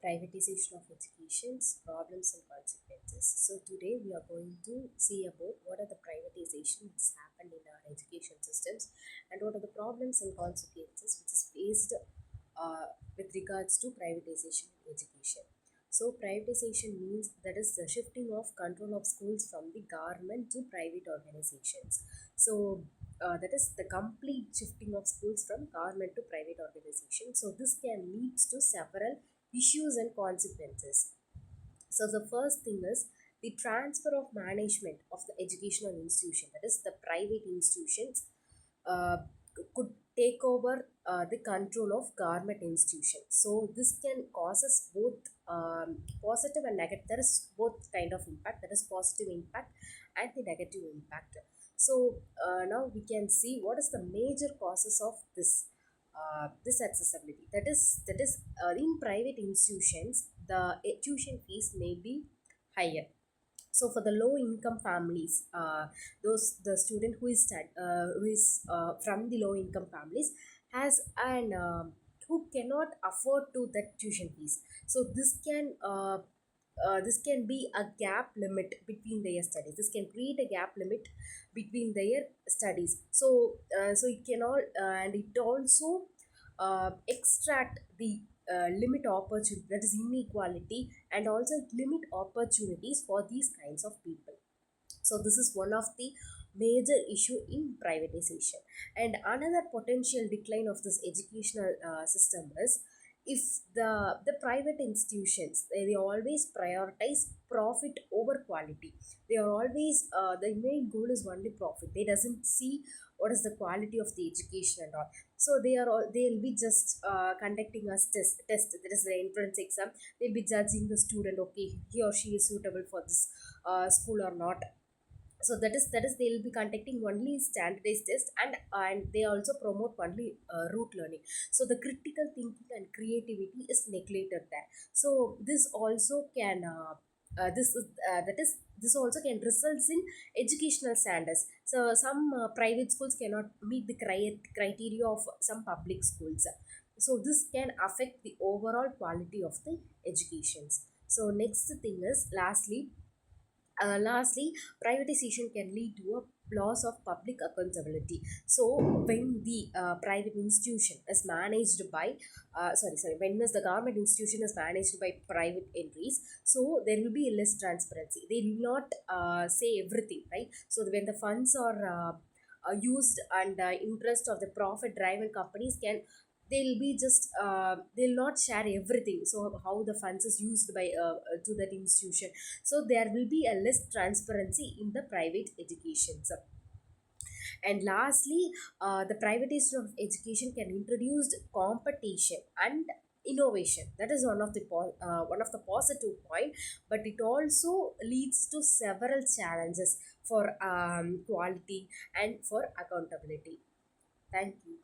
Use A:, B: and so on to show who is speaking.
A: Privatization of education's problems and consequences. So today we are going to see about what are the privatization that's happened in our education systems and what are the problems and consequences which is faced with regards to privatization in education. So privatization means that is the shifting of control of schools from the government to private organizations. So that is the complete shifting of schools from government to private organizations. So this can lead to several issues and consequences. So the first thing is the transfer of management of the educational institution, that is the private institutions uh, could take over the control of government institutions. So this can causes both positive and negative. There is both kind of impact, that is positive impact and the negative impact. So now we can see what is the major causes of this accessibility. That is in private institutions the tuition fees may be higher. So for the low income families, those the student who is from the low income families has an who cannot afford to that tuition fees. So this can be a gap limit between their studies. This can create a gap limit between their studies. So it cannot and it also extract the limit opportunity, that is inequality, and also limit opportunities for these kinds of people. So this is one of the major issue in privatization. And another potential decline of this educational system is if the private institutions, they always prioritize profit over quality. They are always the main goal is only profit. They doesn't see what is the quality of the education and all. So they'll be just conducting a test, that is the entrance exam. They'll be judging the student, okay, he or she is suitable for this school or not. So that is they'll be conducting only standardized test, and they also promote only rote learning. So the critical thinking and creativity is neglected there. So this also can this is that is this also can result in educational standards. So some private schools cannot meet the criteria of some public schools. So this can affect the overall quality of the educations. So next thing is lastly, privatization can lead to a loss of public accountability. So, when the private institution is managed by, when the government institution is managed by private entities, so there will be less transparency. They will not say everything, right? So, when the funds are used and interest of the profit driven companies can, they'll be just they'll not share everything. So how the funds is used by to that institution. So there will be a less transparency in the private education. And lastly, the privatization of education can introduce competition and innovation. That is one of the positive point, but it also leads to several challenges for quality and for accountability. Thank you.